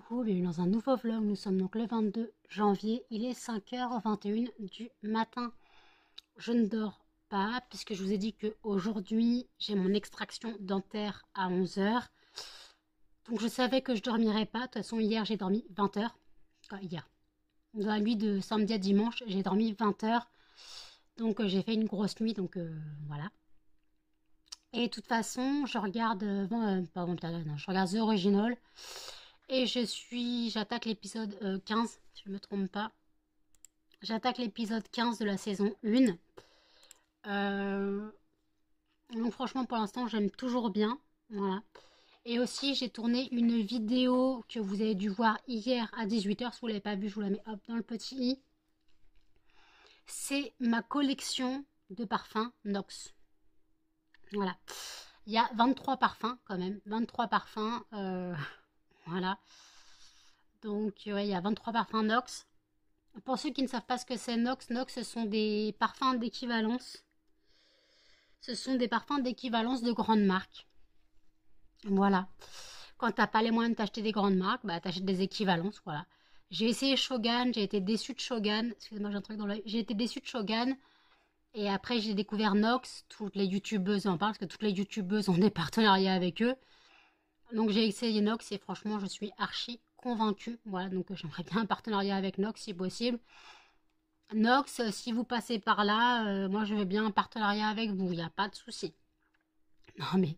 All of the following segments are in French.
coucou, bienvenue dans un nouveau vlog. Nous sommes donc le 22 janvier, il est 5h21 du matin. Je ne dors pas puisque je vous ai dit qu'aujourd'hui j'ai mon extraction dentaire à 11h. Donc je savais que je dormirais pas. De toute façon hier j'ai dormi 20h. Enfin, hier. Dans la nuit de samedi à dimanche j'ai dormi 20h. Donc j'ai fait une grosse nuit, donc voilà. Et de toute façon je regarde, je regarde The Original. Et j'attaque l'épisode 15, si je ne me trompe pas. J'attaque l'épisode 15 de la saison 1. Donc franchement, pour l'instant, j'aime toujours bien. Voilà. Et aussi, j'ai tourné une vidéo que vous avez dû voir hier à 18h. Si vous ne l'avez pas vue, je vous la mets hop dans le petit i. C'est ma collection de parfums Nox. Voilà. Il y a 23 parfums quand même. 23 parfums. Voilà. Donc, ouais, il y a 23 parfums Nox. Pour ceux qui ne savent pas ce que c'est Nox, Nox, ce sont des parfums d'équivalence. Ce sont des parfums d'équivalence de grandes marques. Voilà. Quand t'as pas les moyens de t'acheter des grandes marques, bah t'achètes des équivalences, voilà. J'ai essayé Shogun, j'ai été déçue de Shogun. Excusez-moi, j'ai un truc dans l'œil. J'ai été déçue de Shogun. Et après, j'ai découvert Nox. Toutes les youtubeuses en parlent, parce que toutes les youtubeuses ont des partenariats avec eux. Donc j'ai essayé Nox et franchement, je suis archi convaincue. Voilà, donc j'aimerais bien un partenariat avec Nox si possible. Nox, si vous passez par là, moi je veux bien un partenariat avec vous, il n'y a pas de souci. Non mais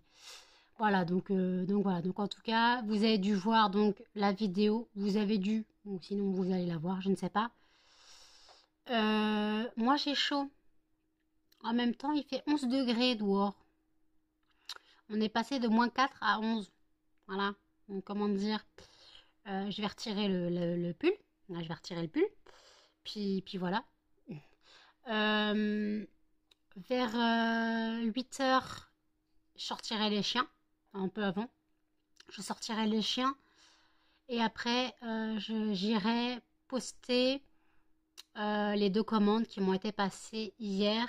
voilà, donc voilà, donc en tout cas, vous avez dû voir donc la vidéo, vous avez dû, ou sinon vous allez la voir, je ne sais pas. Moi j'ai chaud. En même temps, il fait 11 degrés dehors. On est passé de -4 à 11. Voilà, donc comment dire, je vais retirer le pull. Là, je vais retirer le pull. Puis voilà. Euh, Vers 8h, je sortirai les chiens. Un peu avant. Je sortirai les chiens. Et après, j'irai poster les 2 commandes qui m'ont été passées hier.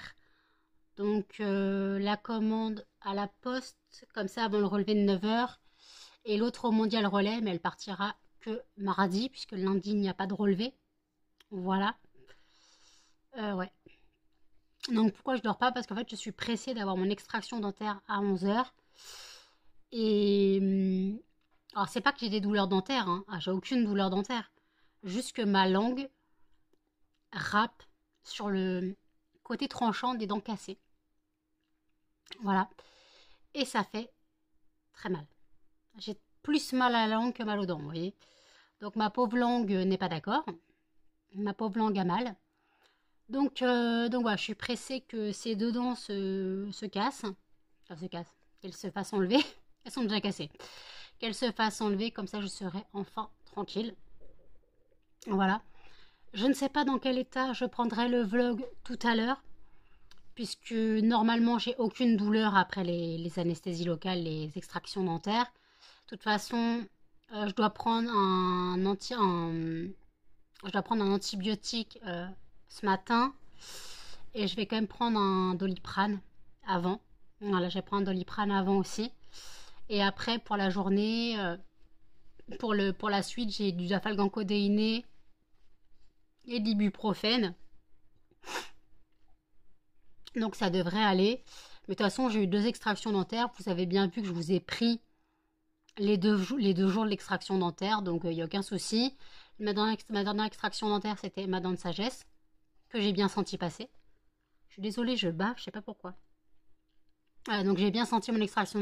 Donc, la commande à la poste, comme ça, avant le relevé de 9h. Et l'autre au Mondial Relais, mais elle partira que mardi, puisque lundi, il n'y a pas de relevé. Voilà. Ouais. Donc pourquoi je dors pas? Parce qu'en fait je suis pressée d'avoir mon extraction dentaire à 11h. Et alors c'est pas que j'ai des douleurs dentaires, hein. Ah, j'ai aucune douleur dentaire. Juste que ma langue râpe sur le côté tranchant des dents cassées. Voilà. Et ça fait très mal. J'ai plus mal à la langue que mal aux dents, vous voyez. Donc ma pauvre langue n'est pas d'accord. Ma pauvre langue a mal. Donc voilà, je suis pressée que ces 2 dents se cassent. Enfin, se cassent. Qu'elles se fassent enlever. Elles sont déjà cassées. Qu'elles se fassent enlever, comme ça je serai enfin tranquille. Voilà. Je ne sais pas dans quel état je prendrai le vlog tout à l'heure, puisque normalement j'ai aucune douleur après les anesthésies locales, les extractions dentaires. De toute façon, je dois prendre je dois prendre un antibiotique ce matin, et je vais quand même prendre un Doliprane avant. Voilà, je vais prendre un Doliprane avant aussi. Et après, pour la journée, pour la suite, j'ai du dafalgan-codéiné et de l'ibuprofène. Donc ça devrait aller. Mais de toute façon, j'ai eu 2 extractions dentaires. Vous avez bien vu que je vous ai pris les deux jours de l'extraction dentaire. Donc il n'y a aucun souci. Ma dernière extraction dentaire, c'était ma dent de sagesse, que j'ai bien senti passer. Je suis désolée, je bave, je sais pas pourquoi. Donc j'ai bien senti mon extraction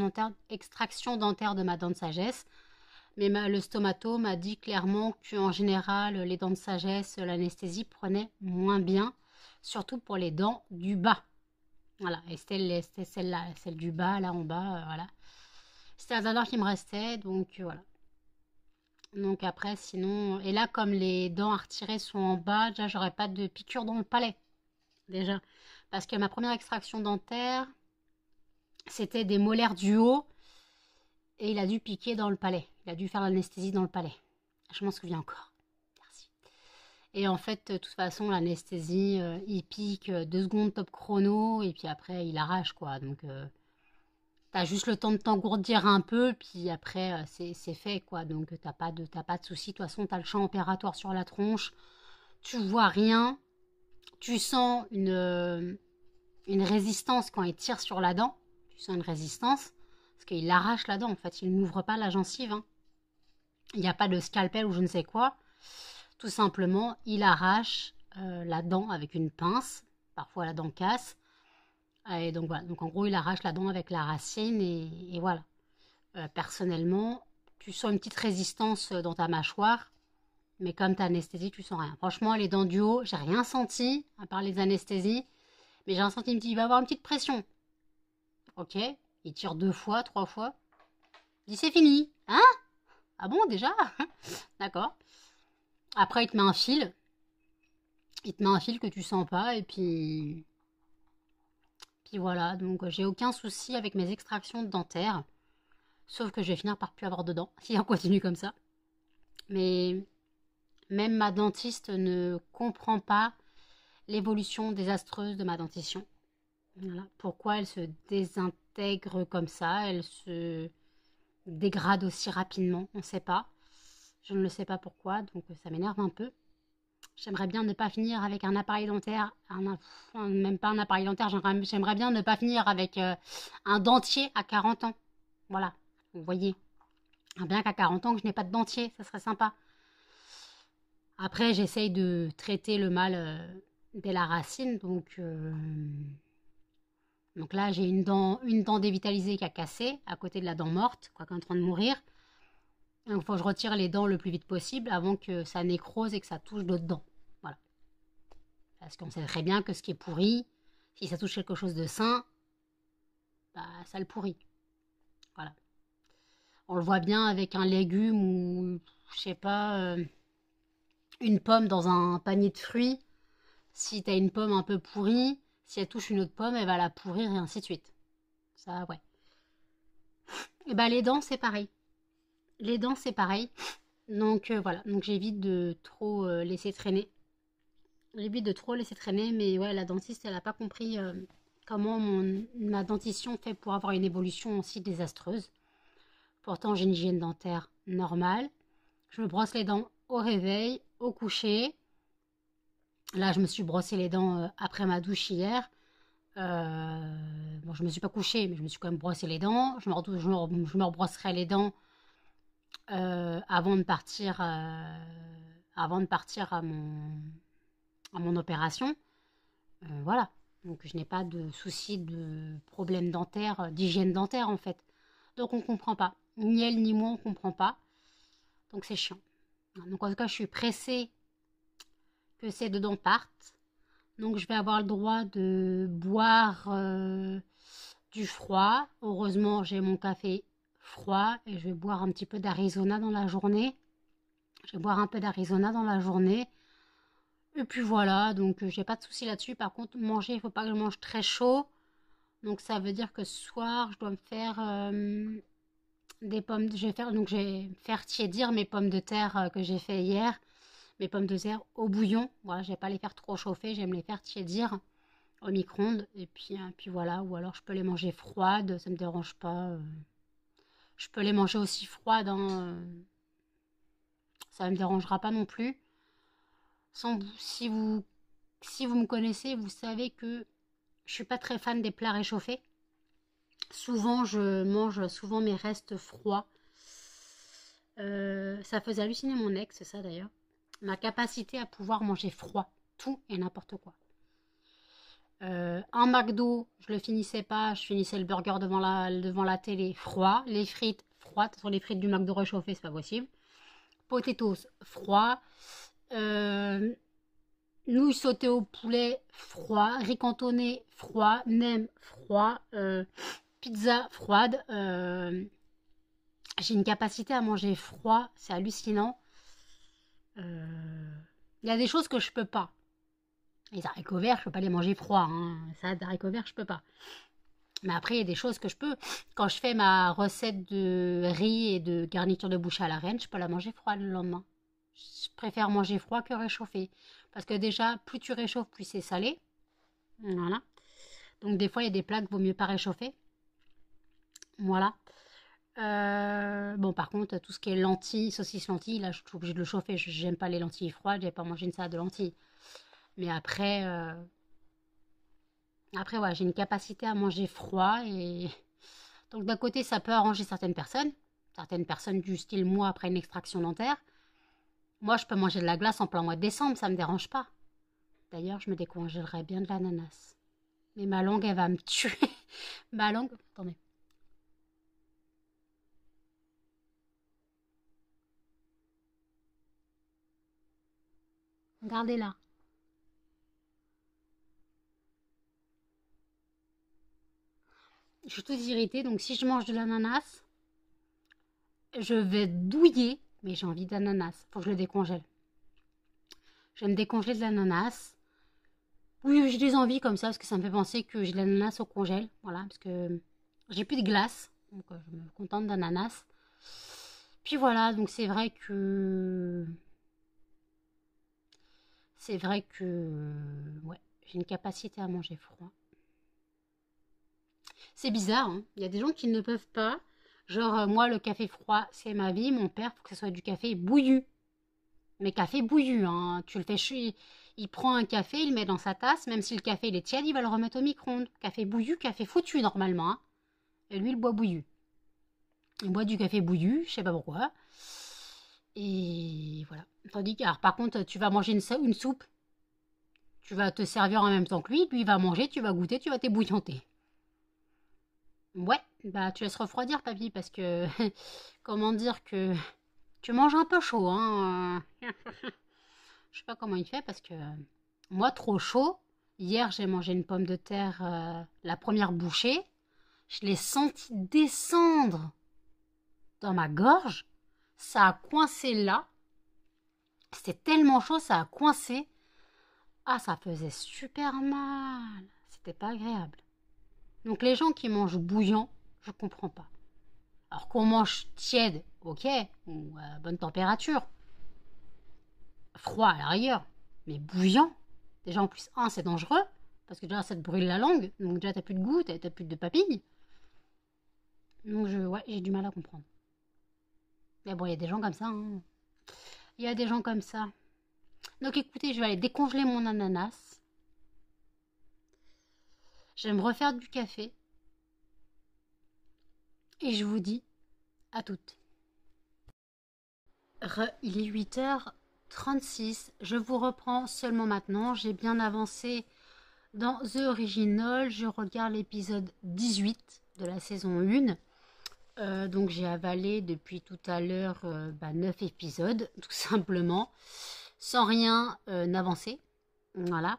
dentaire de ma dent de sagesse. Mais le stomato m'a dit clairement qu'en général, les dents de sagesse, l'anesthésie prenait moins bien, surtout pour les dents du bas. Voilà, et c'était celle-là, celle du bas, là en bas, voilà. C'était la dernière qui me restait, donc voilà. Donc après, sinon... Et là, comme les dents à retirer sont en bas, déjà, j'aurais pas de piqûre dans le palais, déjà. Parce que ma première extraction dentaire, c'était des molaires du haut, et il a dû piquer dans le palais. Il a dû faire l'anesthésie dans le palais. Je m'en souviens encore. Merci. Et en fait, de toute façon, l'anesthésie, il pique 2 secondes top chrono, et puis après, il arrache, quoi. Donc, T'as juste le temps de t'engourdir un peu, puis après, c'est fait, quoi. Donc, t'as pas de souci. De toute façon, t'as le champ opératoire sur la tronche. Tu vois rien. Tu sens une résistance quand il tire sur la dent. Tu sens une résistance. Parce qu'il arrache la dent, en fait. Il n'ouvre pas la gencive, hein. Il n'y a pas de scalpel ou je ne sais quoi. Tout simplement, il arrache la dent avec une pince. Parfois, la dent casse. Et donc, voilà. Donc, en gros, il arrache la dent avec la racine et voilà. Personnellement, tu sens une petite résistance dans ta mâchoire. Mais comme tu as anesthésie, tu sens rien. Franchement, les dents du haut, j'ai rien senti, à part les anesthésies. Mais j'ai senti il va avoir une petite pression. Ok, il tire 2 fois, 3 fois. Il dit c'est fini. Hein? Ah bon, déjà? D'accord. Après, il te met un fil. Il te met un fil que tu sens pas. Et puis voilà. Donc, j'ai aucun souci avec mes extractions dentaires. Sauf que je vais finir par plus avoir de dents si on continue comme ça. Mais même ma dentiste ne comprend pas l'évolution désastreuse de ma dentition. Voilà. Pourquoi elle se désintègre comme ça, elle se dégrade aussi rapidement, on ne sait pas. Je ne le sais pas pourquoi, donc ça m'énerve un peu. J'aimerais bien ne pas finir avec un appareil dentaire, même pas un appareil dentaire, j'aimerais bien ne pas finir avec un dentier à 40 ans. Voilà, vous voyez. Bien qu'à 40 ans que je n'ai pas de dentier, ça serait sympa. Après, j'essaye de traiter le mal dès la racine, donc là, j'ai une dent dévitalisée qui a cassé à côté de la dent morte, quoi, qui est en train de mourir. Donc, il faut que je retire les dents le plus vite possible avant que ça nécrose et que ça touche d'autres dents. Voilà. Parce qu'on sait très bien que ce qui est pourri, si ça touche quelque chose de sain, bah, ça le pourrit. Voilà. On le voit bien avec un légume ou, je sais pas, une pomme dans un panier de fruits. Si tu as une pomme un peu pourrie, si elle touche une autre pomme, elle va la pourrir et ainsi de suite. Ça, ouais. Et bah, les dents, c'est pareil. Les dents, c'est pareil. Donc voilà, donc j'évite de trop laisser traîner. J'évite de trop laisser traîner, mais ouais, la dentiste, elle n'a pas compris comment ma dentition fait pour avoir une évolution aussi désastreuse. Pourtant, j'ai une hygiène dentaire normale. Je me brosse les dents au réveil, au coucher. Là, je me suis brossé les dents après ma douche hier. Bon, je me suis pas couchée, mais je me suis quand même brossé les dents. Je me rebrosserai les dents avant de partir à mon opération. Voilà. Donc je n'ai pas de souci de problème dentaire, d'hygiène dentaire en fait. Donc on ne comprend pas. Ni elle ni moi on ne comprend pas. Donc c'est chiant. Donc en tout cas je suis pressée que ces deux dents partent. Donc je vais avoir le droit de boire du froid. Heureusement j'ai mon café froid et je vais boire un petit peu d'Arizona dans la journée. Je vais boire un peu d'Arizona dans la journée. Et puis voilà, donc j'ai pas de souci là-dessus. Par contre, manger, il faut pas que je mange très chaud. Donc ça veut dire que ce soir, je dois me faire des pommes. Je vais faire tiédir mes pommes de terre que j'ai fait hier. Mes pommes de terre au bouillon. Voilà, je vais pas les faire trop chauffer, j'aime les faire tiédir au micro-ondes. Et puis voilà, ou alors je peux les manger froides, ça me dérange pas. Je peux les manger aussi froides, hein, ça me dérangera pas non plus. Si vous me connaissez, vous savez que je suis pas très fan des plats réchauffés. Souvent, je mange mes restes froids. Ça faisait halluciner mon ex, c'est ça d'ailleurs. Ma capacité à pouvoir manger froid, tout et n'importe quoi. Un McDo, je le finissais pas, je finissais le burger devant la télé froid, les frites froides, sur les frites du McDo réchauffées, c'est pas possible. Potatoes froid, nouilles sautées au poulet froid, riz cantonné froid, nem froid, pizza froide. J'ai une capacité à manger froid, c'est hallucinant. Il y a des choses que je peux pas. Les haricots verts, je peux pas les manger froids. Hein. Salade d'haricots verts, je peux pas. Mais après, il y a des choses que je peux. Quand je fais ma recette de riz et de garniture de bouchée à la reine, je peux la manger froide le lendemain. Je préfère manger froid que réchauffé. Parce que déjà, plus tu réchauffes, plus c'est salé. Voilà. Donc des fois, il y a des plats qu'il vaut mieux pas réchauffer. Voilà. Bon, par contre, tout ce qui est lentilles, saucisses lentilles, là, je suis obligée de le chauffer. J'aime pas les lentilles froides, j'ai pas mangé une salade de lentilles. Mais après, ouais, j'ai une capacité à manger froid et donc d'un côté, ça peut arranger certaines personnes du style moi après une extraction dentaire. Moi, je peux manger de la glace en plein mois de décembre, ça me dérange pas. D'ailleurs, je me décongèlerais bien de l'ananas. Mais ma langue, elle va me tuer. Ma langue, attendez. Regardez-la. Je suis toute irritée, donc si je mange de l'ananas, je vais douiller, mais j'ai envie d'ananas. Faut que je le décongèle. Je vais me décongeler de l'ananas. Oui, j'ai des envies comme ça, parce que ça me fait penser que j'ai de l'ananas au congèle. Voilà, parce que j'ai plus de glace. Donc je me contente d'ananas. Puis voilà, donc c'est vrai que... Ouais, j'ai une capacité à manger froid. C'est bizarre, hein. Il y a des gens qui ne peuvent pas. Genre, moi, le café froid, c'est ma vie. Mon père, faut que ce soit du café bouillu. Mais café bouillu, hein. Tu le fais il prend un café, il le met dans sa tasse. Même si le café il est tiède, il va le remettre au micro-ondes. Café bouillu, café foutu normalement, hein. Et lui, il boit bouillu. Il boit du café bouillu, je sais pas pourquoi. Et voilà. Tandis que, alors, par contre, tu vas manger une soupe. Tu vas te servir en même temps que lui il va manger, tu vas goûter, tu vas t'ébouillanter. Ouais, bah tu laisses refroidir, papy, parce que comment dire que tu manges un peu chaud, hein. Je sais pas comment il fait parce que moi trop chaud. Hier j'ai mangé une pomme de terre, la première bouchée, je l'ai senti descendre dans ma gorge. Ça a coincé là. C'était tellement chaud, ça a coincé. Ah, ça faisait super mal. C'était pas agréable. Donc les gens qui mangent bouillant, je comprends pas. Alors qu'on mange tiède, ok, ou à bonne température, froid à la rigueur, mais bouillant, déjà en plus, c'est dangereux, parce que déjà ça te brûle la langue, donc déjà t'as plus de goût, t'as plus de papilles. Donc ouais, j'ai du mal à comprendre. Mais bon, il y a des gens comme ça, hein. Il y a des gens comme ça. Donc écoutez, je vais aller décongeler mon ananas. Je vais me refaire du café. Et je vous dis à toutes. Il est 8h36. Je vous reprends seulement maintenant. J'ai bien avancé dans The Original. Je regarde l'épisode 18 de la saison 1. Donc j'ai avalé depuis tout à l'heure 9 épisodes, tout simplement, sans rien n'avancer. Voilà.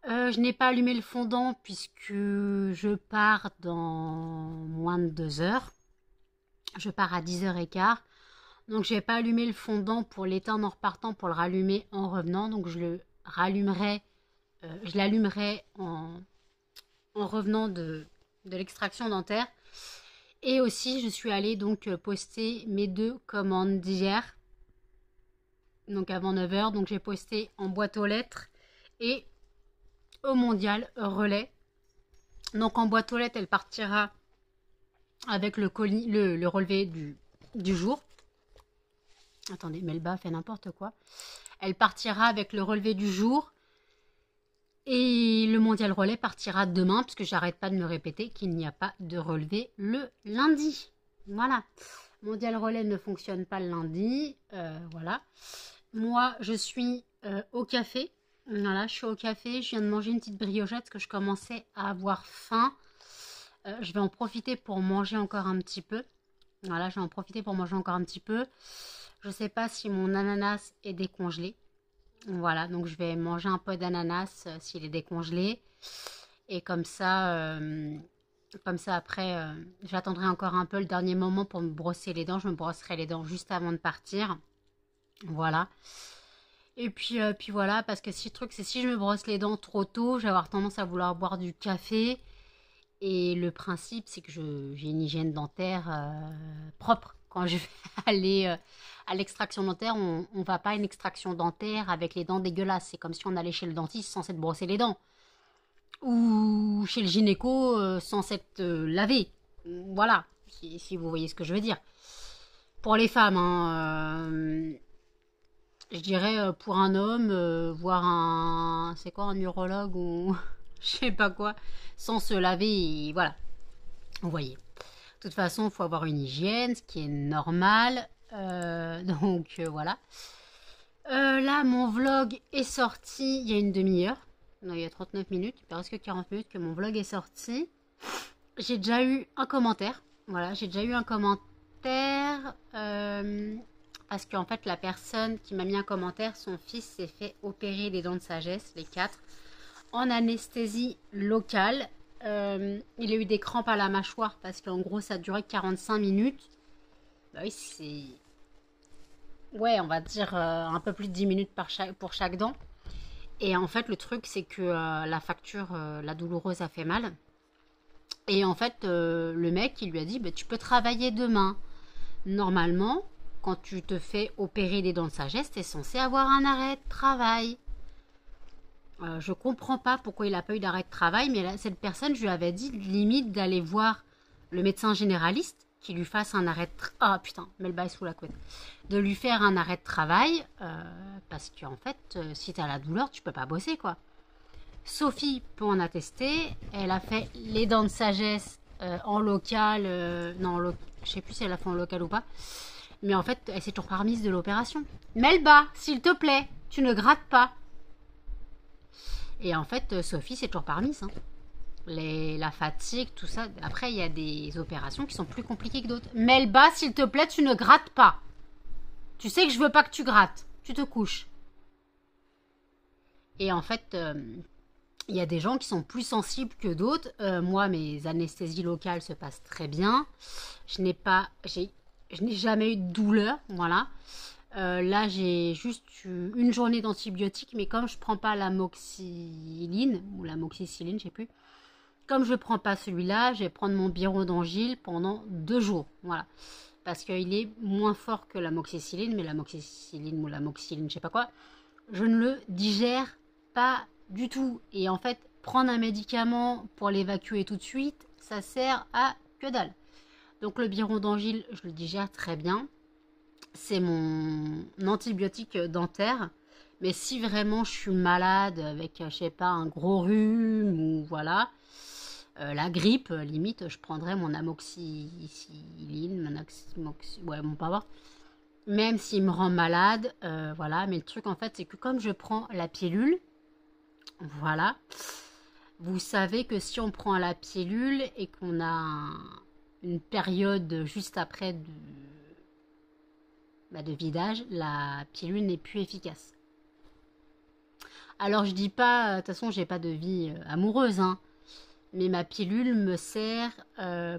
Je n'ai pas allumé le fondant puisque je pars dans moins de 2 heures. Je pars à 10h15. Donc je n'ai pas allumé le fondant pour l'éteindre en repartant, pour le rallumer en revenant. Donc je le rallumerai, je l'allumerai en revenant de l'extraction dentaire. Et aussi je suis allée donc poster mes 2 commandes d'hier. Donc avant 9h. Donc j'ai posté en boîte aux lettres et au mondial relais. Donc en boîte aux lettres, elle partira avec le colis, le relevé du jour. Attendez, Melba fait n'importe quoi. Elle partira avec le relevé du jour. Et le mondial relais partira demain, puisque j'arrête pas de me répéter qu'il n'y a pas de relevé le lundi. Voilà. Mondial relais ne fonctionne pas le lundi. Voilà. Moi, je suis au café. Voilà, je suis au café. Je viens de manger une petite briochette parce que je commençais à avoir faim. Je vais en profiter pour manger encore un petit peu. Voilà, je vais en profiter pour manger encore un petit peu. Je ne sais pas si mon ananas est décongelé. Voilà, donc je vais manger un peu d'ananas s'il est décongelé. Et comme ça après, j'attendrai encore un peu le dernier moment pour me brosser les dents. Je me brosserai les dents juste avant de partir. Voilà. Et puis voilà, parce que si le truc, c'est si je me brosse les dents trop tôt, je vais avoir tendance à vouloir boire du café. Et le principe, c'est que j'ai une hygiène dentaire propre. Quand je vais aller à l'extraction dentaire, on ne va pas à une extraction dentaire avec les dents dégueulasses. C'est comme si on allait chez le dentiste sans s'être brossé les dents. Ou chez le gynéco sans s'être lavé. Voilà, si vous voyez ce que je veux dire. Pour les femmes, hein, je dirais pour un homme, voir un... C'est quoi, un urologue ou... je sais pas quoi, sans se laver, et voilà. Vous voyez. De toute façon, il faut avoir une hygiène, ce qui est normal. Donc, voilà. Là, mon vlog est sorti il y a une demi-heure. Non, il y a 39 minutes. Il reste que 40 minutes que mon vlog est sorti. J'ai déjà eu un commentaire. Voilà, j'ai déjà eu un commentaire. Parce qu'en fait, la personne qui m'a mis un commentaire, son fils s'est fait opérer des dents de sagesse, les 4, en anesthésie locale. Il a eu des crampes à la mâchoire parce qu'en gros, ça a duré 45 minutes. Bah oui, c'est... Ouais, on va dire un peu plus de 10 minutes pour chaque dent. Et en fait, le truc, c'est que la facture, la douloureuse a fait mal. Et en fait, le mec, il lui a dit, bah, tu peux travailler demain. Normalement, quand tu te fais opérer des dents de sagesse, tu es censé avoir un arrêt de travail. Je comprends pas pourquoi il n'a pas eu d'arrêt de travail, mais là, cette personne, je lui avais dit limite d'aller voir le médecin généraliste qui lui fasse un arrêt de ah putain, mets le bail sous la couette. De lui faire un arrêt de travail, parce qu'en fait, si tu as la douleur, tu peux pas bosser, quoi. Sophie peut en attester, elle a fait les dents de sagesse en local, non, je sais plus si elle a fait en local ou pas, mais en fait, elle s'est toujours pas remise de l'opération. Mets le bas, s'il te plaît, tu ne grattes pas. Et en fait, Sophie, c'est toujours pas remise. Hein. La fatigue, tout ça. Après, il y a des opérations qui sont plus compliquées que d'autres. Mets le bas, s'il te plaît, tu ne grattes pas. Tu sais que je veux pas que tu grattes. Tu te couches. Et en fait, il y a des gens qui sont plus sensibles que d'autres. Moi, mes anesthésies locales se passent très bien. Je n'ai jamais eu de douleur. Voilà. Là, j'ai juste eu une journée d'antibiotiques, mais comme je prends pas l'amoxicilline, ou l'amoxicilline, je sais plus, comme je prends pas celui-là, je vais prendre mon Birodongil pendant 2 jours, voilà, parce qu'il est moins fort que l'amoxicilline, mais l'amoxicilline ou l'amoxicilline, je sais pas quoi, je ne le digère pas du tout, et en fait, prendre un médicament pour l'évacuer tout de suite, ça sert à que dalle. Donc le Birodongil, je le digère très bien. C'est mon antibiotique dentaire. Mais si vraiment je suis malade avec, je sais pas, un gros rhume ou voilà, la grippe, limite, je prendrais mon amoxicilline, ouais, bon, pas voir. Même s'il me rend malade, voilà. Mais le truc, en fait, c'est que comme je prends la pilule, voilà, vous savez que si on prend la pilule et qu'on a une période juste après de vidage, la pilule n'est plus efficace. Alors je dis pas, de toute façon j'ai pas de vie amoureuse, hein, mais ma pilule me sert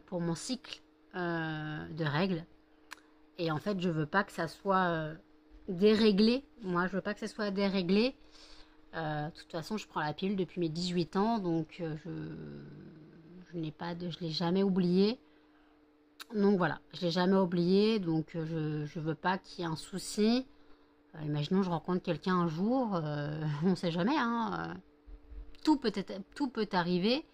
pour mon cycle de règles. Et en fait je veux pas que ça soit déréglé. Moi je veux pas que ça soit déréglé. De toute façon je prends la pilule depuis mes 18 ans, donc je l'ai jamais oublié. Donc voilà, je l'ai jamais oublié, donc je veux pas qu'il y ait un souci. Imaginons je rencontre quelqu'un un jour, on sait jamais, hein, tout peut arriver.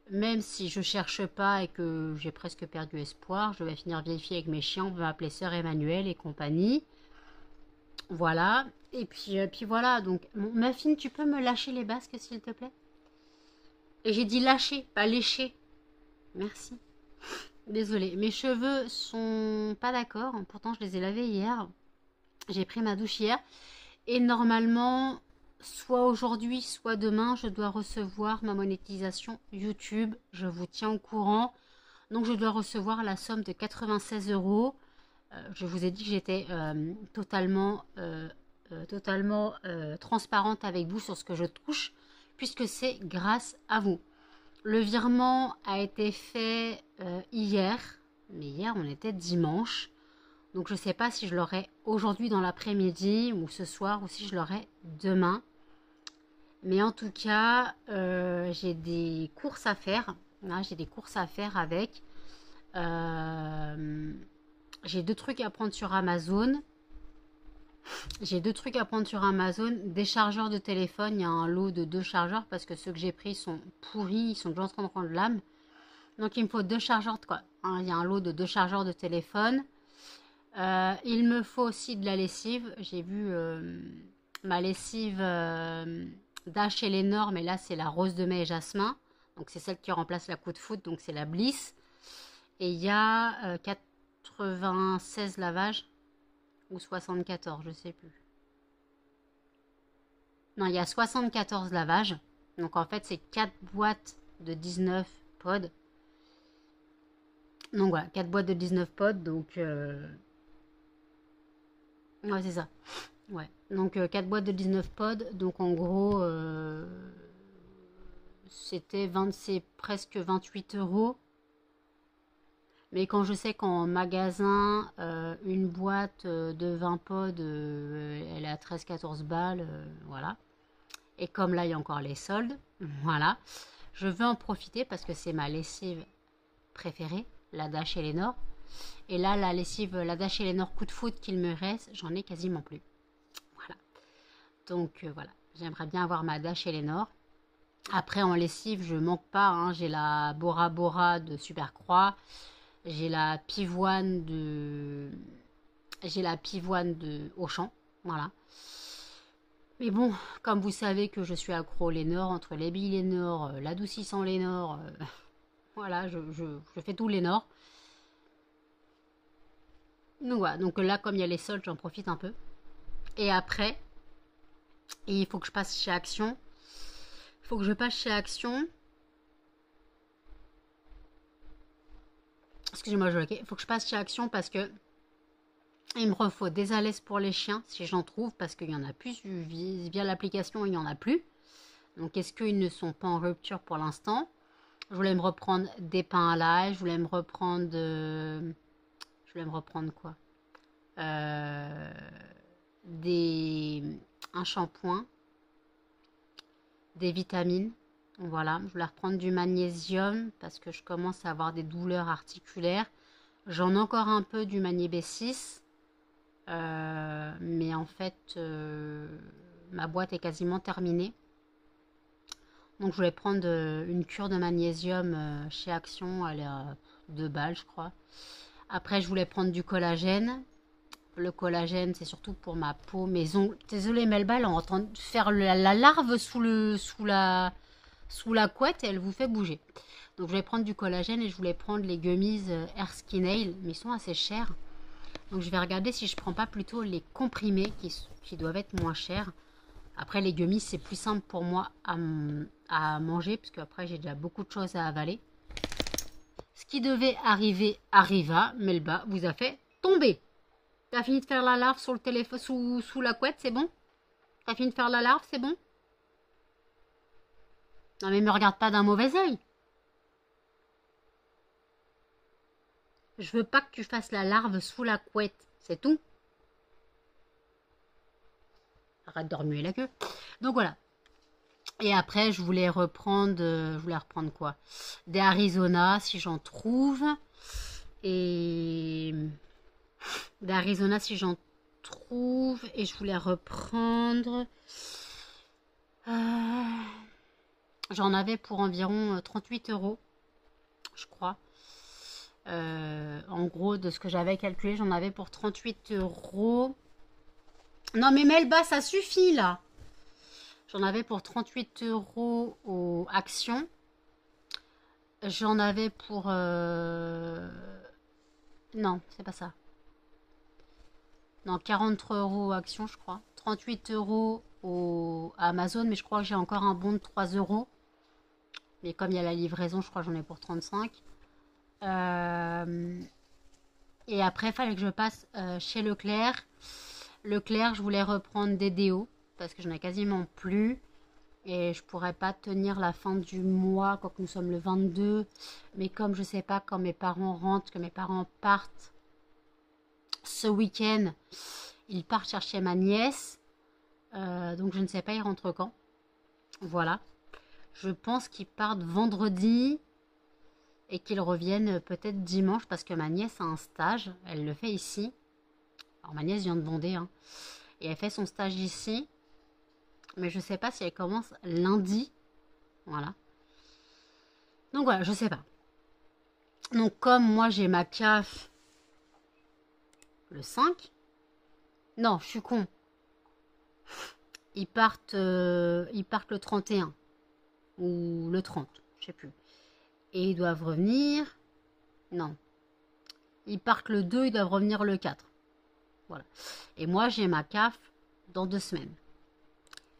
Même si je cherche pas et que j'ai presque perdu espoir, je vais finir vérifier avec mes chiens, on va m'appeler Sœur Emmanuelle et compagnie. Voilà, et puis voilà, donc ma fille, tu peux me lâcher les basques s'il te plaît? Et j'ai dit lâcher, pas lécher. Merci. Désolée, mes cheveux sont pas d'accord. Pourtant, je les ai lavés hier. J'ai pris ma douche hier. Et normalement, soit aujourd'hui, soit demain, je dois recevoir ma monétisation YouTube. Je vous tiens au courant. Donc, je dois recevoir la somme de 96 €. Je vous ai dit que j'étais totalement transparente avec vous sur ce que je touche, puisque c'est grâce à vous. Le virement a été fait hier, mais hier on était dimanche, donc je ne sais pas si je l'aurai aujourd'hui dans l'après-midi ou ce soir ou si je l'aurai demain. Mais en tout cas, j'ai des courses à faire. Là, j'ai des courses à faire avec. J'ai 2 trucs à prendre sur Amazon. Des chargeurs de téléphone. Il y a un lot de 2 chargeurs parce que ceux que j'ai pris sont pourris. Ils sont déjà en train de prendre l'âme. Donc il me faut 2 chargeurs, quoi. Hein, il y a un lot de 2 chargeurs de téléphone. Il me faut aussi de la lessive. J'ai vu ma lessive d'H et Lénore, mais là c'est la rose de mai et jasmin. Donc c'est celle qui remplace la coup de foot, donc c'est la Bliss. Et il y a 96 lavages ou 74, je sais plus. Non, il y a 74 lavages. Donc en fait c'est 4 boîtes de 19 pods. Donc voilà, 4 boîtes de 19 pods, donc ouais c'est ça. Ouais, donc 4 boîtes de 19 pods, donc en gros c'est presque 28 euros. Mais quand je sais qu'en magasin, une boîte de 20 pods, elle est à 13-14 balles, voilà. Et comme là, il y a encore les soldes, voilà. Je veux en profiter parce que c'est ma lessive préférée, la Dash Eleanor. Et là, la lessive, la Dash Eleanor coup de foot qu'il me reste, j'en ai quasiment plus. Voilà. Donc voilà, j'aimerais bien avoir ma Dash Eleanor. Après, en lessive, je manque pas, hein. J'ai la Bora Bora de Super Croix. J'ai la pivoine de Auchan, voilà. Mais bon, comme vous savez que je suis accro au Lénore, entre les billes Lénore, l'adoucissant Lénore, voilà, je fais tout Lénore. Donc voilà, donc là comme il y a les soldes, j'en profite un peu. Et après, il faut que je passe chez Action. Il faut que je passe chez Action. Excusez-moi, il faut que je passe chez Action parce que il me faut des alaises pour les chiens, si j'en trouve, parce qu'il y en a plus, via l'application, il n'y en a plus. Donc, est-ce qu'ils ne sont pas en rupture pour l'instant? Je voulais me reprendre des pains à l'ail, je voulais me reprendre... Je voulais me reprendre quoi? Un shampoing, des vitamines, voilà. Je voulais reprendre du magnésium, parce que je commence à avoir des douleurs articulaires. J'en ai encore un peu du magné B6. Mais en fait, ma boîte est quasiment terminée. Donc je voulais prendre une cure de magnésium chez Action. Elle est à 2 balles, je crois. Après, je voulais prendre du collagène. Le collagène, c'est surtout pour ma peau, mes ongles. Désolée, Melba, elle est en train de faire la larve sous la couette et elle vous fait bouger. Donc je voulais prendre du collagène et je voulais prendre les gummies Air Skin Ale, mais ils sont assez chers. Donc je vais regarder si je prends pas plutôt les comprimés qui doivent être moins chers. Après les gummies c'est plus simple pour moi à manger parce qu'après j'ai déjà beaucoup de choses à avaler. Ce qui devait arriver arriva, mais le bas vous a fait tomber. T'as fini de faire la larve sur le téléphone, sous la couette, c'est bon? T'as fini de faire la larve, c'est bon? Non mais me regarde pas d'un mauvais œil. Je veux pas que tu fasses la larve sous la couette, c'est tout. Arrête de remuer la queue. Donc voilà. Et après, je voulais reprendre quoi? Des Arizona, si j'en trouve. Et des Arizona, si j'en trouve. Et je voulais reprendre... J'en avais pour environ 38 euros, je crois. En gros, de ce que j'avais calculé, j'en avais pour 38 euros. Non mais Melba, ça suffit là. J'en avais pour 38 euros aux actions. J'en avais pour... Non, c'est pas ça. Non, 43 euros aux actions, je crois. 38 euros au Amazon, mais je crois que j'ai encore un bon de 3 euros. Mais comme il y a la livraison, je crois que j'en ai pour 35. Et après, il fallait que je passe chez Leclerc. Leclerc, je voulais reprendre des déos parce que j'en ai quasiment plus. Et je pourrais pas tenir la fin du mois quand nous sommes le 22. Mais comme je sais pas quand mes parents rentrent, que mes parents partent ce week-end, ils partent chercher ma nièce. Donc je ne sais pas, ils rentrent quand. Voilà. Je pense qu'ils partent vendredi et qu'ils reviennent peut-être dimanche parce que ma nièce a un stage. Elle le fait ici. Alors ma nièce vient de Vendée, hein, et elle fait son stage ici. Mais je sais pas si elle commence lundi. Voilà. Donc voilà, je sais pas. Donc comme moi j'ai ma CAF le 5. Non, je suis con. Ils partent le 31. Ou le 30, je sais plus. Et ils doivent revenir... Non. Ils partent le 2, ils doivent revenir le 4. Voilà. Et moi, j'ai ma CAF dans 2 semaines.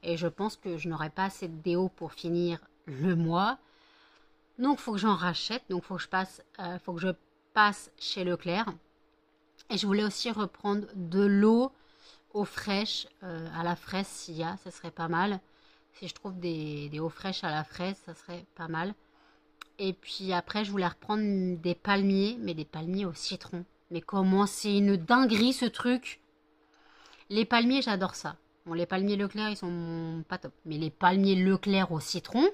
Et je pense que je n'aurai pas assez de déo pour finir le mois. Donc, il faut que j'en rachète. Donc, faut que je passe chez Leclerc. Et je voulais aussi reprendre de l'eau eau fraîche, à la fraise s'il y a, ça serait pas mal. Si je trouve des eaux fraîches à la fraise, ça serait pas mal. Et puis après, je voulais reprendre des palmiers, mais des palmiers au citron. Mais comment, c'est une dinguerie ce truc. Les palmiers, j'adore ça. Bon, les palmiers Leclerc, ils sont pas top. Mais les palmiers Leclerc au citron,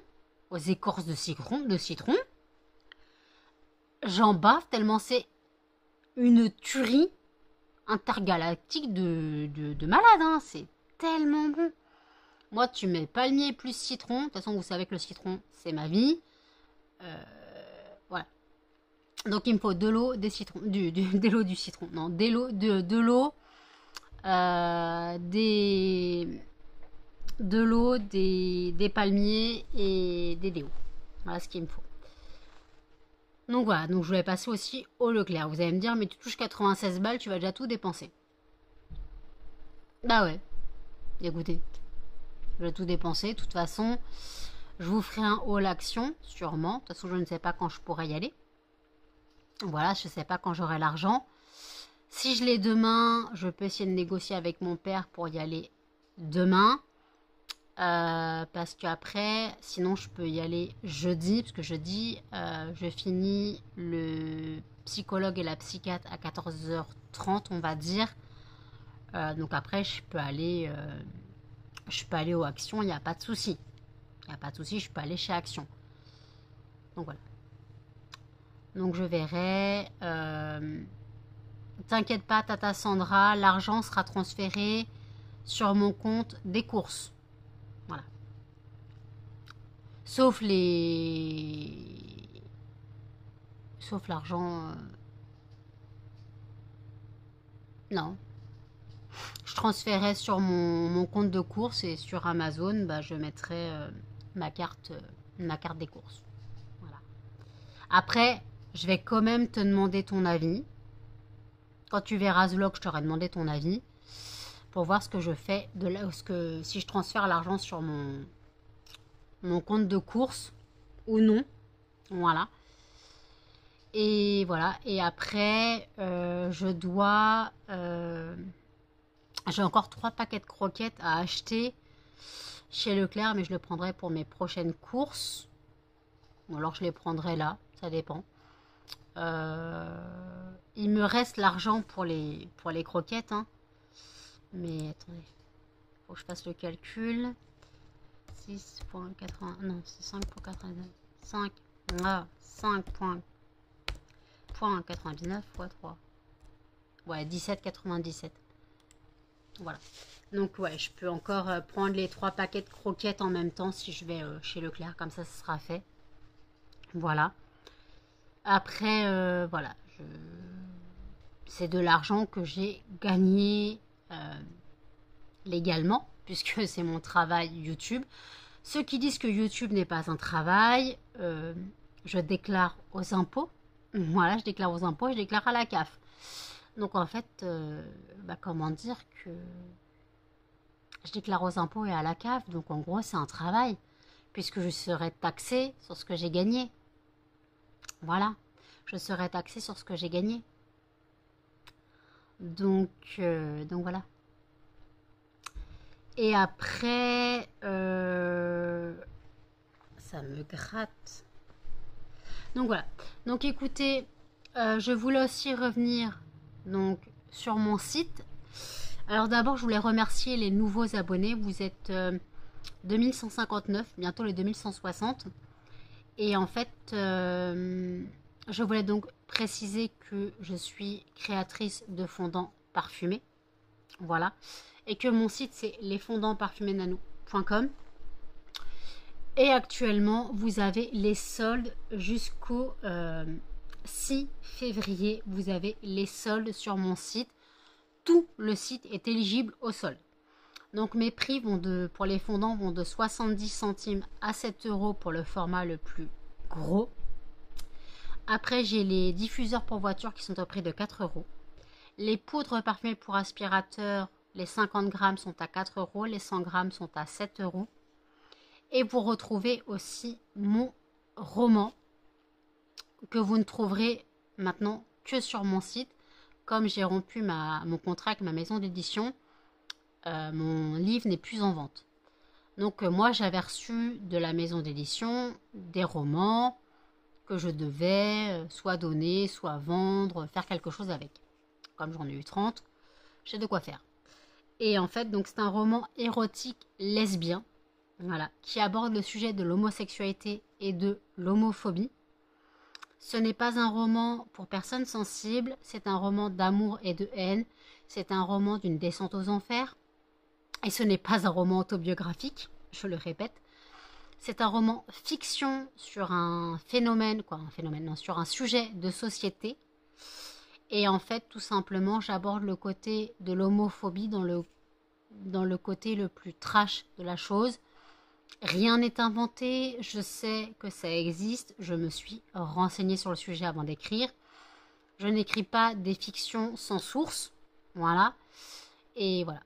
aux écorces de citron, j'en bave tellement c'est une tuerie intergalactique de malade. Hein. C'est tellement bon. Moi, tu mets palmier plus citron. De toute façon, vous savez que le citron, c'est ma vie. Voilà. Donc, il me faut de l'eau, des citrons, de l'eau du citron. Non, de l'eau, des palmiers et des déos. Voilà ce qu'il me faut. Donc voilà, donc je voulais passer aussi au Leclerc. Vous allez me dire, mais tu touches 96 balles, tu vas déjà tout dépenser. Bah ouais, écoutez, je vais tout dépenser. De toute façon, je vous ferai un haul action, sûrement. De toute façon, je ne sais pas quand je pourrai y aller. Voilà, je ne sais pas quand j'aurai l'argent. Si je l'ai demain, je peux essayer de négocier avec mon père pour y aller demain. Parce qu'après, sinon je peux y aller jeudi, parce que jeudi, je finis le psychologue et la psychiatre à 14h30, on va dire. Donc après, je peux aller au Action, il n'y a pas de souci. Il n'y a pas de souci, je peux aller chez Action. Donc voilà. Donc je verrai. T'inquiète pas, Tata Sandra, l'argent sera transféré sur mon compte des courses. Voilà. Sauf l'argent... Non. Je transférerai sur mon compte de course et sur Amazon, bah, je mettrai ma carte des courses. Voilà. Après, je vais quand même te demander ton avis. Quand tu verras ce vlog, je t'aurai demandé ton avis. Pour voir ce que je fais, si je transfère l'argent sur mon compte de course ou non. Voilà. Et voilà. Et après, j'ai encore 3 paquets de croquettes à acheter chez Leclerc, mais je le prendrai pour mes prochaines courses. Ou alors je les prendrai là, ça dépend. Il me reste l'argent pour les croquettes. Hein. Mais attendez, faut que je fasse le calcul. 6,80. Non, c'est 5,99. 5,99 x 3. Ouais, 17,97. Voilà. Donc ouais, je peux encore prendre les 3 paquets de croquettes en même temps si je vais chez Leclerc. Comme ça, ce sera fait. Voilà. Après, voilà. C'est de l'argent que j'ai gagné légalement, puisque c'est mon travail YouTube. Ceux qui disent que YouTube n'est pas un travail, je déclare aux impôts. Voilà, je déclare aux impôts et je déclare à la CAF. Donc en fait, comment dire que je déclare aux impôts et à la CAF. Donc en gros, c'est un travail, puisque je serai taxée sur ce que j'ai gagné. Voilà, je serai taxée sur ce que j'ai gagné. Donc voilà. Et après, ça me gratte. Donc voilà. Donc écoutez, je voulais aussi revenir donc sur mon site. Alors d'abord, je voulais remercier les nouveaux abonnés. Vous êtes 2159, bientôt les 2160. Et en fait, je voulais donc préciser que je suis créatrice de fondants parfumés. Voilà. Et que mon site, c'est lesfondantsparfuménano.com. Et actuellement, vous avez les soldes jusqu'au 6 février, vous avez les soldes sur mon site. Tout le site est éligible aux soldes. Donc mes prix pour les fondants vont de 70 centimes à 7 euros pour le format le plus gros. Après, j'ai les diffuseurs pour voiture qui sont au prix de 4 euros. Les poudres parfumées pour aspirateur, les 50 grammes sont à 4 euros, les 100 grammes sont à 7 euros. Et vous retrouvez aussi mon roman que vous ne trouverez maintenant que sur mon site. Comme j'ai rompu mon contrat avec ma maison d'édition, mon livre n'est plus en vente. Donc moi, j'avais reçu de la maison d'édition des romans que je devais soit donner, soit vendre, faire quelque chose avec. Comme j'en ai eu 30, j'ai de quoi faire. Et en fait, donc c'est un roman érotique lesbien, voilà, qui aborde le sujet de l'homosexualité et de l'homophobie. Ce n'est pas un roman pour personnes sensibles, c'est un roman d'amour et de haine, c'est un roman d'une descente aux enfers, et ce n'est pas un roman autobiographique, je le répète. C'est un roman fiction sur un phénomène, sur un sujet de société. Et en fait, tout simplement, j'aborde le côté de l'homophobie dans le côté le plus trash de la chose. Rien n'est inventé, je sais que ça existe, je me suis renseignée sur le sujet avant d'écrire. Je n'écris pas des fictions sans source, voilà. Et voilà.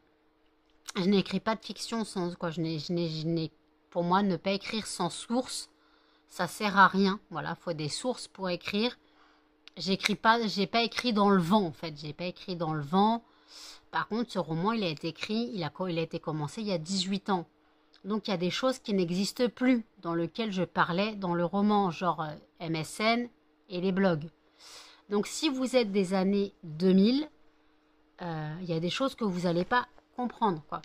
Je n'écris pas de fiction sans quoi. Pour moi, ne pas écrire sans source, ça sert à rien. Voilà, faut des sources pour écrire. J'ai pas écrit dans le vent en fait. J'ai pas écrit dans le vent. Par contre, ce roman, il a été écrit, il a été commencé il y a 18 ans. Donc il y a des choses qui n'existent plus dans lesquelles je parlais dans le roman, genre MSN et les blogs. Donc si vous êtes des années 2000, il y a des choses que vous n'allez pas comprendre, quoi.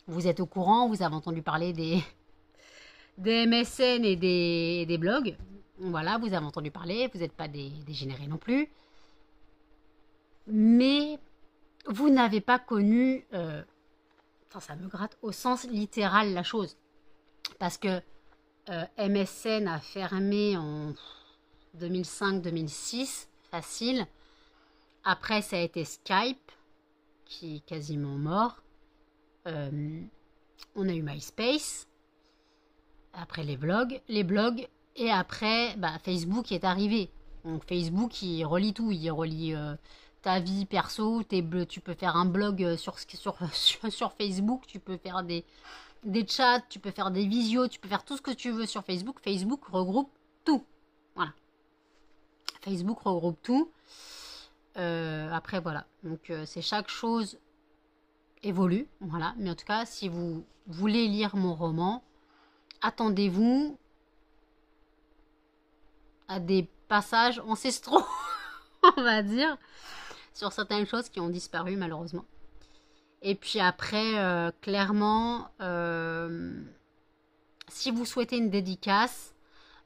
Vous êtes au courant, vous avez entendu parler des MSN et des blogs. Voilà, vous avez entendu parler, vous n'êtes pas des dégénérés non plus. Mais vous n'avez pas connu, ça me gratte, au sens littéral la chose. Parce que MSN a fermé en 2005-2006, facile. Après, ça a été Skype, qui est quasiment mort. On a eu MySpace. Après les blogs. Et après, Facebook est arrivé. Donc Facebook, il relie tout. Il relie ta vie perso. Tu peux faire un blog sur Facebook. Tu peux faire des chats. Tu peux faire des visios. Tu peux faire tout ce que tu veux sur Facebook. Facebook regroupe tout. Voilà. Facebook regroupe tout. Après, voilà. Donc, c'est chaque chose évolue. Voilà. Mais en tout cas, si vous voulez lire mon roman, attendez-vous à des passages ancestraux, on va dire, sur certaines choses qui ont disparu malheureusement. Et puis après, clairement, si vous souhaitez une dédicace,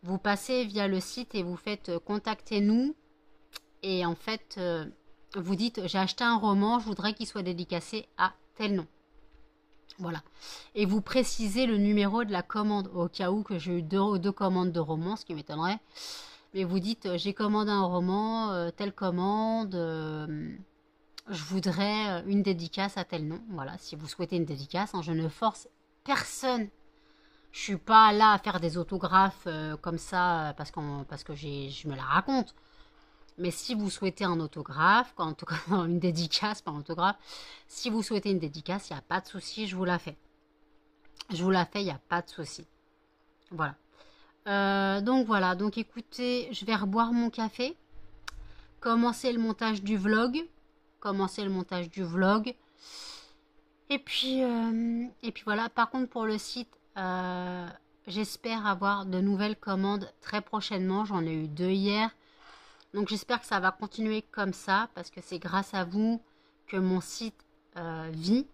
vous passez via le site et vous faites contactez-nous. Et en fait, vous dites j'ai acheté un roman, je voudrais qu'il soit dédicacé à tel nom. Voilà. Et vous précisez le numéro de la commande au cas où que j'ai eu deux commandes de romans, ce qui m'étonnerait. Mais vous dites j'ai commandé un roman, telle commande, je voudrais une dédicace à tel nom. Voilà, si vous souhaitez une dédicace, hein, je ne force personne. Je suis pas là à faire des autographes comme ça parce que je me la raconte. Mais si vous souhaitez un autographe, en tout cas une dédicace, pas un autographe, si vous souhaitez une dédicace, il n'y a pas de souci, je vous la fais. Je vous la fais, il n'y a pas de souci. Voilà. Donc voilà, donc écoutez, je vais reboire mon café, commencer le montage du vlog, et puis voilà. Par contre pour le site, j'espère avoir de nouvelles commandes très prochainement, j'en ai eu 2 hier. Donc j'espère que ça va continuer comme ça parce que c'est grâce à vous que mon site vit.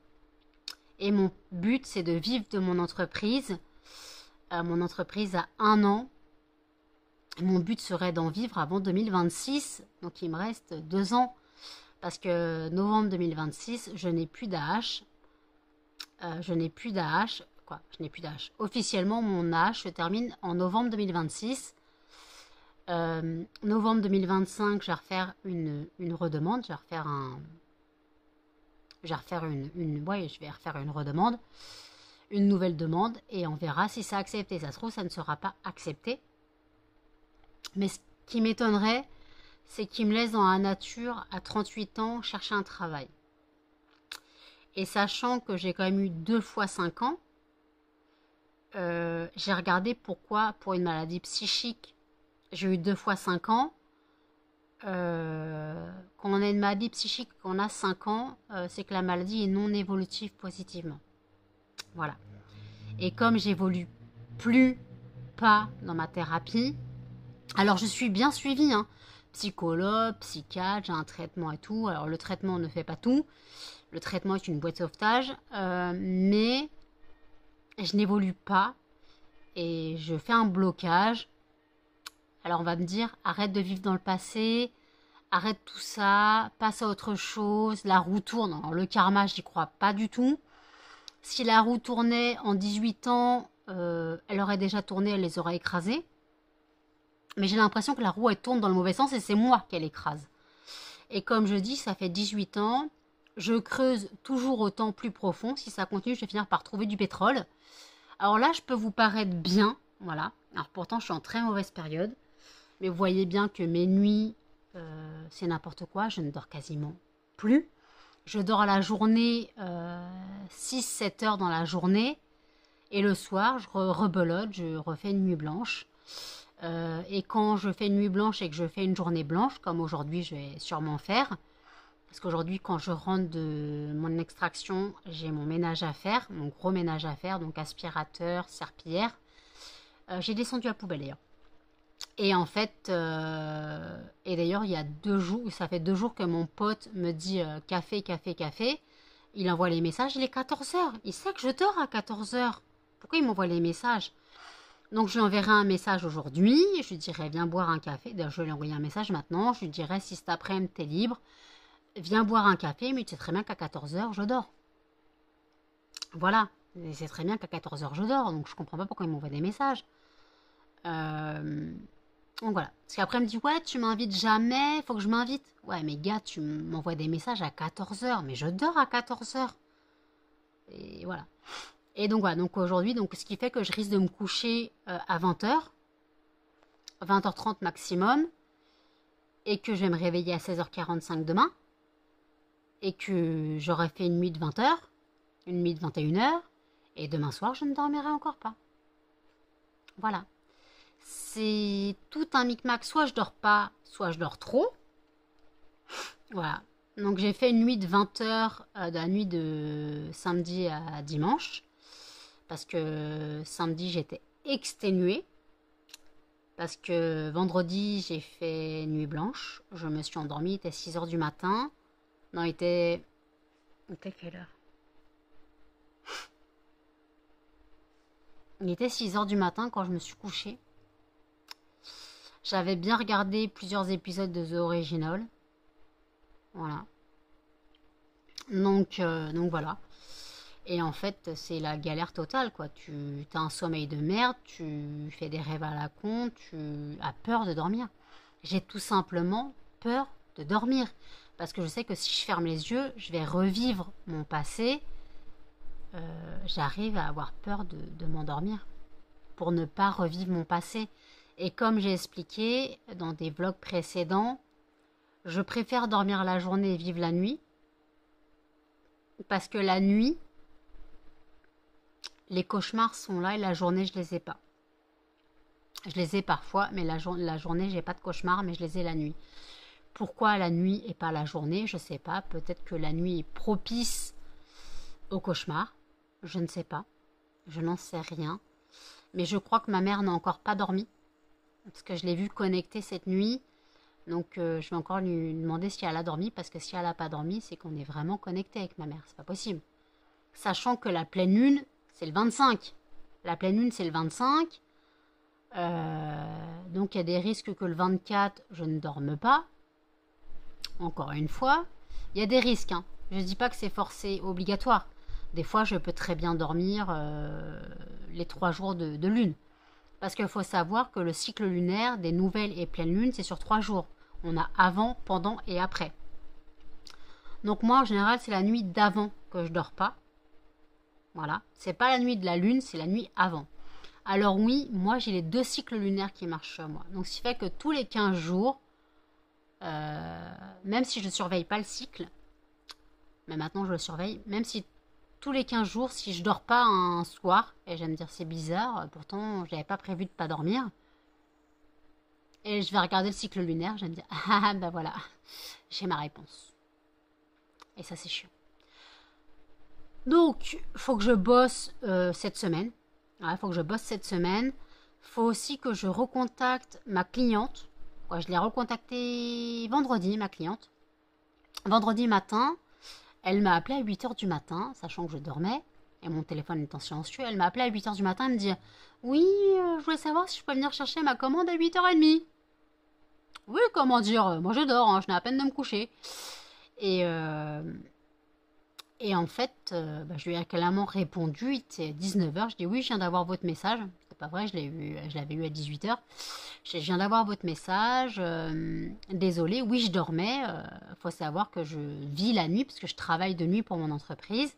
Et mon but, c'est de vivre de mon entreprise. Mon entreprise a 1 an. Mon but serait d'en vivre avant 2026. Donc il me reste 2 ans. Parce que novembre 2026, je n'ai plus d'AH. Officiellement, mon AH se termine en novembre 2026. Novembre 2025, je vais refaire une redemande. Je vais refaire une redemande, une nouvelle demande, et on verra si c'est accepté. Ça se trouve, ça ne sera pas accepté. Mais ce qui m'étonnerait, c'est qu'il me laisse dans la nature à 38 ans chercher un travail. Et sachant que j'ai quand même eu 2 fois 5 ans, j'ai regardé pourquoi, pour une maladie psychique, j'ai eu 2 fois 5 ans. Quand on a une maladie psychique, qu'on a 5 ans, c'est que la maladie est non évolutive positivement. Voilà. Et comme j'évolue plus pas dans ma thérapie, alors je suis bien suivie, hein, psychologue, psychiatre, j'ai un traitement et tout. Alors le traitement ne fait pas tout. Le traitement est une boîte de sauvetage, mais je n'évolue pas et je fais un blocage. Alors on va me dire, arrête de vivre dans le passé, arrête tout ça, passe à autre chose, la roue tourne. Alors le karma, j'y crois pas du tout. Si la roue tournait en 18 ans, elle aurait déjà tourné, elle les aurait écrasés. Mais j'ai l'impression que la roue, elle tourne dans le mauvais sens et c'est moi qu'elle écrase. Et comme je dis, ça fait 18 ans, je creuse toujours autant plus profond. Si ça continue, je vais finir par trouver du pétrole. Alors là, je peux vous paraître bien, voilà. Alors pourtant, je suis en très mauvaise période. Mais vous voyez bien que mes nuits, c'est n'importe quoi. Je ne dors quasiment plus. Je dors à la journée, 6-7 heures dans la journée. Et le soir, je rebelote, je refais une nuit blanche. Et quand je fais une nuit blanche et que je fais une journée blanche, comme aujourd'hui je vais sûrement faire, parce qu'aujourd'hui quand je rentre de mon extraction, j'ai mon ménage à faire, mon gros ménage à faire, donc aspirateur, serpillière. J'ai descendu à la poubelle d'ailleurs. Et en fait, et d'ailleurs il y a 2 jours, ça fait 2 jours que mon pote me dit café, café, café. Il envoie les messages, il est 14 heures. Il sait que je dors à 14 heures. Pourquoi il m'envoie les messages? Donc je lui enverrai un message aujourd'hui, je lui dirai viens boire un café. D'ailleurs je vais lui envoyer un message maintenant, je lui dirai si cet après-midi t'es libre, viens boire un café, mais tu sais très bien qu'à 14 heures je dors. Voilà, et c'est très bien qu'à 14 heures je dors, donc je comprends pas pourquoi il m'envoie des messages. Donc voilà, parce qu'après il me dit ouais tu m'invites jamais, faut que je m'invite. Ouais mais gars tu m'envoies des messages à 14 heures, mais je dors à 14 heures. Et voilà. Et donc voilà, donc aujourd'hui, donc ce qui fait que je risque de me coucher à 20h, 20h30 maximum, et que je vais me réveiller à 16h45 demain, et que j'aurai fait une nuit de 20h, une nuit de 21h, et demain soir, je ne dormirai encore pas. Voilà. C'est tout un micmac, soit je dors pas, soit je dors trop. Voilà. Donc j'ai fait une nuit de 20h, de la nuit de samedi à dimanche. Parce que samedi, j'étais exténuée. Parce que vendredi, j'ai fait nuit blanche. Je me suis endormie, il était 6h du matin. Non, il était quelle heure? Il était 6h du matin quand je me suis couchée. J'avais bien regardé plusieurs épisodes de The Original. Voilà. Donc voilà. Et en fait, c'est la galère totale, quoi. Tu as un sommeil de merde, tu fais des rêves à la con, tu as peur de dormir. J'ai tout simplement peur de dormir. Parce que je sais que si je ferme les yeux, je vais revivre mon passé. J'arrive à avoir peur de m'endormir pour ne pas revivre mon passé. Et comme j'ai expliqué dans des vlogs précédents, je préfère dormir la journée et vivre la nuit. Parce que la nuit, les cauchemars sont là et la journée, je les ai pas. Je les ai parfois, mais la journée, j'ai pas de cauchemars, mais je les ai la nuit. Pourquoi la nuit et pas la journée? Je sais pas. Peut-être que la nuit est propice aux cauchemars. Je ne sais pas. Je n'en sais rien. Mais je crois que ma mère n'a encore pas dormi. Parce que je l'ai vue connectée cette nuit. Donc je vais encore lui demander si elle a dormi. Parce que si elle n'a pas dormi, c'est qu'on est vraiment connecté avec ma mère. C'est pas possible. Sachant que la pleine lune, c'est le 25. La pleine lune, c'est le 25. Donc il y a des risques que le 24, je ne dorme pas. Encore une fois, il y a des risques. Hein. Je ne dis pas que c'est forcé, obligatoire. Des fois, je peux très bien dormir les 3 jours de lune. Parce qu'il faut savoir que le cycle lunaire des nouvelles et pleines lunes, c'est sur 3 jours. On a avant, pendant et après. Donc moi, en général, c'est la nuit d'avant que je dors pas. Voilà. C'est pas la nuit de la lune, c'est la nuit avant. Alors oui, moi, j'ai les 2 cycles lunaires qui marchent sur moi. Donc, ce qui fait que tous les 15 jours, même si je ne surveille pas le cycle, mais maintenant je le surveille, même si tous les 15 jours, si je dors pas un soir, et je vais me dire c'est bizarre, pourtant je n'avais pas prévu de pas dormir, et je vais regarder le cycle lunaire, je vais me dire ah ben voilà, j'ai ma réponse. Et ça c'est chiant. Donc, il faut que je bosse cette semaine. Il faut que je bosse cette semaine. Il faut aussi que je recontacte ma cliente. Ouais, je l'ai recontactée vendredi, ma cliente. Vendredi matin, elle m'a appelé à 8h du matin, sachant que je dormais, et mon téléphone étant silencieux. Elle m'a appelé à 8h du matin et me dit « Oui, je voulais savoir si je peux venir chercher ma commande à 8h30. » Oui, comment dire, moi je dors, hein, je n'ai à peine de me coucher. Et en fait, je lui ai clairement répondu, il était 19h, je dis « Oui, je viens d'avoir votre message. » C'est pas vrai, je l'avais eu à 18h. Je viens d'avoir votre message, désolée, oui je dormais, faut savoir que je vis la nuit parce que je travaille de nuit pour mon entreprise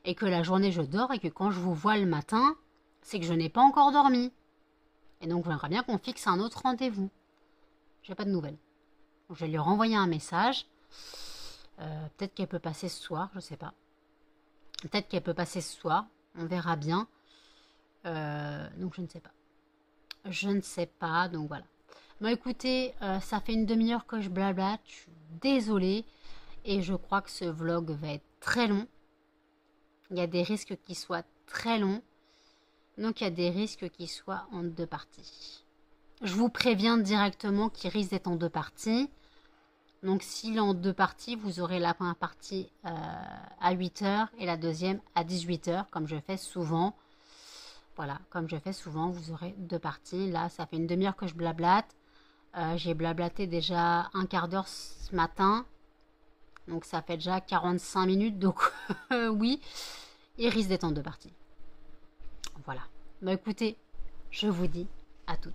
et que la journée je dors et que quand je vous vois le matin, c'est que je n'ai pas encore dormi. Et donc j'aimerais bien qu'on fixe un autre rendez-vous. J'ai pas de nouvelles. Donc, je vais lui renvoyer un message, peut-être qu'elle peut passer ce soir, je sais pas. Peut-être qu'elle peut passer ce soir, on verra bien. Donc je ne sais pas. Je ne sais pas, donc voilà. Bon écoutez, ça fait une demi-heure que je blablate, je suis désolée. Et je crois que ce vlog va être très long. Il y a des risques qu'il soit très long. Donc il y a des risques qu'il soit en 2 parties. Je vous préviens directement qu'il risque d'être en 2 parties. Donc s'il est en 2 parties, vous aurez la première partie à 8h et la deuxième à 18h, comme je fais souvent. Voilà, comme je fais souvent, vous aurez 2 parties. Là, ça fait une demi-heure que je blablate. J'ai blablaté déjà un quart d'heure ce matin. Donc ça fait déjà 45 minutes. Donc oui, il risque d'être en 2 parties. Voilà. Bah écoutez, je vous dis à toutes.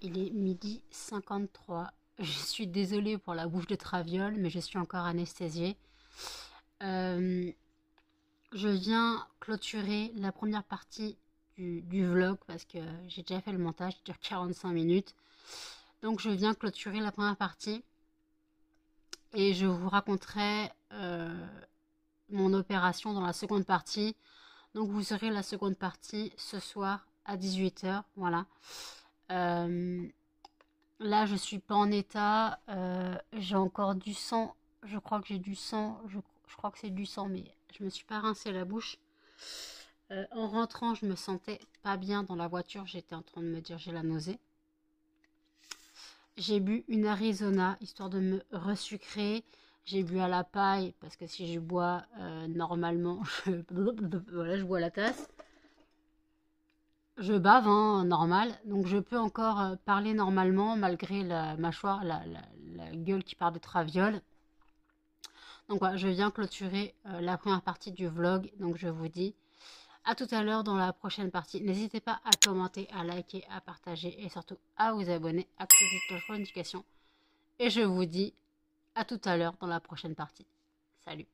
Il est 12h53. Je suis désolée pour la bouche de Traviole, mais je suis encore anesthésiée. Je viens clôturer la première partie du vlog parce que j'ai déjà fait le montage, il dure 45 minutes. Donc je viens clôturer la première partie et je vous raconterai mon opération dans la seconde partie. Donc vous aurez la seconde partie ce soir à 18h. Voilà. Là, je suis pas en état. J'ai encore du sang. Je crois que j'ai du sang. Je crois que c'est du sang, mais je me suis pas rincé la bouche. En rentrant, je me sentais pas bien dans la voiture. J'étais en train de me dire j'ai la nausée. J'ai bu une Arizona, histoire de me resucrer. J'ai bu à la paille, parce que si je bois normalement, voilà, je bois à la tasse. Je bave, hein, normal. Donc je peux encore parler normalement, malgré la mâchoire, la gueule qui part de Traviole. Donc voilà, je viens clôturer la première partie du vlog. Donc je vous dis À tout à l'heure dans la prochaine partie. N'hésitez pas à commenter, à liker, à partager et surtout à vous abonner, à activer la cloche de notification. Et je vous dis à tout à l'heure dans la prochaine partie. Salut!